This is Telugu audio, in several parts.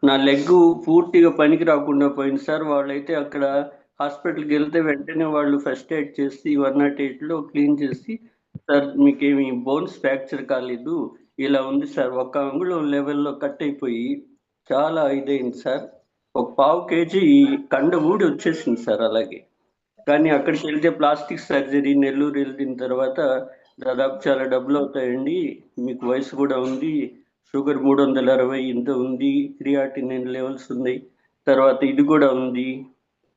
నా లెగ్ పూర్తిగా పనికి రాకుండా పోయింది సార్. వాళ్ళైతే అక్కడ హాస్పిటల్కి వెళ్తే వెంటనే వాళ్ళు ఫస్ట్ ఎయిడ్ చేసి 108లో క్లీన్ చేసి, సార్ మీకేమి బోన్స్ ఫ్రాక్చర్ కాలేదు, ఇలా ఉంది సార్, ఒక అంగుళం లెవెల్లో కట్ అయిపోయి చాలా ఇదైంది సార్, ఒక పావు కేజీ కండ ఊడి వచ్చేసింది సార్. అలాగే కానీ అక్కడికి వెళ్తే ప్లాస్టిక్ సర్జరీ నెల్లూరు వెళ్ళిన తర్వాత దాదాపు చాలా డబ్బులు అవుతాయండి, మీకు వయసు కూడా ఉంది, షుగర్ 360 ఇంత ఉంది, క్రియాటినిన్ లెవెల్స్ ఉన్నాయి, తర్వాత ఇది కూడా ఉంది,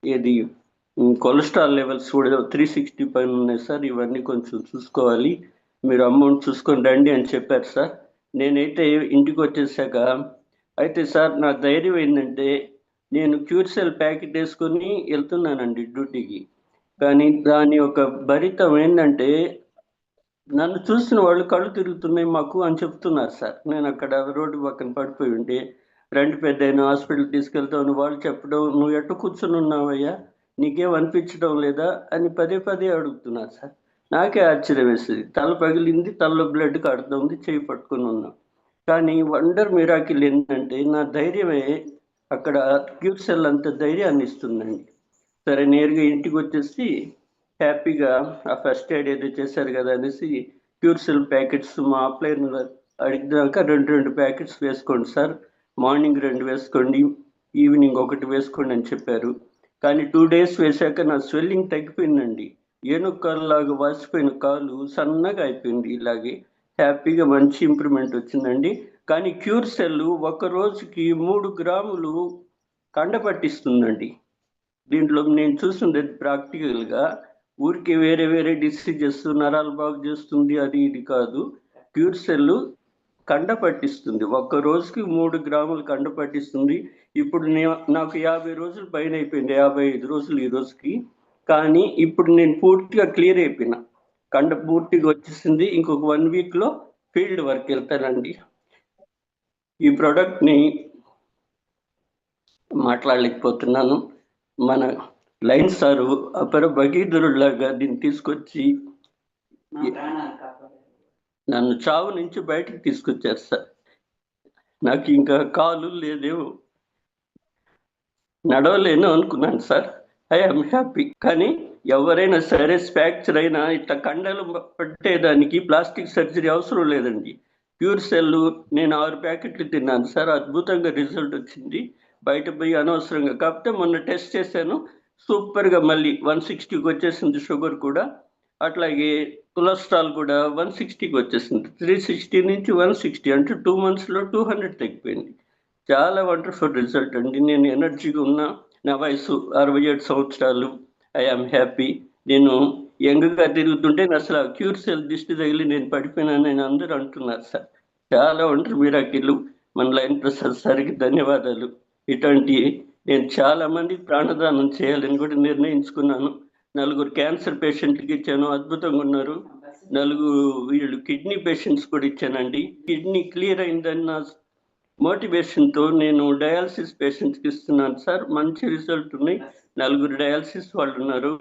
ఏది కొలెస్ట్రాల్ లెవెల్స్ కూడా 360 పైన ఉన్నాయి సార్, ఇవన్నీ కొంచెం చూసుకోవాలి, మీరు అమౌంట్ చూసుకొని రండి అని చెప్పారు సార్. నేనైతే ఇంటికి వచ్చేసాక అయితే సార్ నా ధైర్యం ఏంటంటే నేను క్యూర్సెల్ ప్యాకెట్ వేసుకొని వెళ్తున్నానండి డ్యూటీకి. కానీ దాని యొక్క భరితం ఏంటంటే నన్ను చూసిన వాళ్ళు కళ్ళు తిరుగుతున్నాయి మాకు అని చెప్తున్నారు సార్. నేను అక్కడ రోడ్డు పక్కన పడిపోయి ఉంటే రండి పెద్ద హాస్పిటల్ తీసుకెళ్తామని వాళ్ళు చెప్పడం, నువ్వు ఎట్టు కూర్చొని ఉన్నావయ్యా, నీకేం అనిపించడం లేదా అని పదే పదే అడుగుతున్నారు సార్. నాకే ఆశ్చర్యం వేస్తుంది, తల పగిలింది, తలలో బ్లడ్ కడుతుంది, చేయి పట్టుకొని ఉన్నాం. కానీ వండర్ మిరాకిల్ ఏంటంటే నా ధైర్యమే అక్కడ క్యూర్సెల్ అంత ధైర్యాన్ని ఇస్తుందండి. సరే నేరుగా ఇంటికి వచ్చేసి హ్యాపీగా ఆ ఫస్ట్ ఎయిడ్ ఏదో చేశారు కదా అనేసి క్యూర్సెల్ ప్యాకెట్స్ మా అప్లైన్ అడిగినాక 2 ప్యాకెట్స్ వేసుకోండి సార్, మార్నింగ్ 2 వేసుకోండి, ఈవినింగ్ 1 వేసుకోండి అని చెప్పారు. కానీ 2 days వేశాక నా స్వెల్లింగ్ తగ్గిపోయిందండి. ఏనుగు కాలులాగా వాసిపోయిన కాలు సన్నగా అయిపోయింది. ఇలాగే హ్యాపీగా మంచి ఇంప్రూవ్మెంట్ వచ్చిందండి. కానీ క్యూర్సెల్ ఒక రోజుకి 3 గ్రాములు కండ పట్టిస్తుందండి. దీంట్లో నేను చూసింది ప్రాక్టికల్గా ఊరికి వేరే వేరే డిసీజెస్ నరాలు బాగు చేస్తుంది అది ఇది కాదు, క్యూర్సెల్ కండ పట్టిస్తుంది. ఒక్క రోజుకి 3 గ్రాములు కండ పట్టిస్తుంది. ఇప్పుడు నాకు 50 రోజులు పైన అయిపోయింది, 55 రోజులు ఈ రోజుకి. కానీ ఇప్పుడు నేను పూర్తిగా క్లియర్ అయిపోయినా, కండ పూర్తిగా వచ్చేసింది. ఇంకొక 1 weekలో ఫీల్డ్ వర్క్ వెళ్తానండి. ఈ ప్రోడక్ట్ని మాట్లాడలేకపోతున్నాను. మన లైన్ సారు అపర భగీధరులాగా దీన్ని తీసుకొచ్చి నన్ను చావు నుంచి బయటకు తీసుకొచ్చారు సార్. నాకు ఇంకా కాలు లేదేమో, నడవలేను అనుకున్నాను సార్. I'm happy. కానీ ఎవరైనా సరే ఫ్రాక్చర్ అయినా ఇట్లా కండలు పట్టేదానికి ప్లాస్టిక్ సర్జరీ అవసరం లేదండి. క్యూర్సెల్ నేను 6 ప్యాకెట్లు తిన్నాను సార్, అద్భుతంగా రిజల్ట్ వచ్చింది. బయట పోయి అనవసరంగా, కాకపోతే మొన్న టెస్ట్ చేశాను, సూపర్గా మళ్ళీ 160కి వచ్చేసింది షుగర్ కూడా, అట్లాగే కొలెస్ట్రాల్ కూడా 160కి వచ్చేసింది. 360 నుంచి 160 అంటే 2 monthsలో 200 తగ్గిపోయింది. చాలా వండర్ఫుల్ రిజల్ట్ అండి. నేను ఎనర్జీగా ఉన్నా, నా వయసు 67 సంవత్సరాలు, ఐఆమ్ హ్యాపీ. నేను యంగ్గా తిరుగుతుంటే అసలు క్యూర్సెల్ దిష్టి తగిలి నేను పడిపోయినానని అందరూ అంటున్నారు సార్. చాలా వండర్ మిరాకిల్. మన లైన్ ప్రసాద్ సార్కి ధన్యవాదాలు. ఇటువంటి నేను చాలా మందికి ప్రాణదానం చేయాలని కూడా నిర్ణయించుకున్నాను. 4 క్యాన్సర్ పేషెంట్కి ఇచ్చాను, అద్భుతంగా ఉన్నారు. 4 వీళ్ళు కిడ్నీ పేషెంట్స్ కూడా ఇచ్చానండి. కిడ్నీ క్లియర్ అయిందన్న మోటివేషన్తో నేను డయాలసిస్ పేషెంట్స్కి ఇస్తున్నాను సార్. మంచి రిజల్ట్ ఉన్నాయి. 4 డయాలసిస్ వాళ్ళు ఉన్నారు.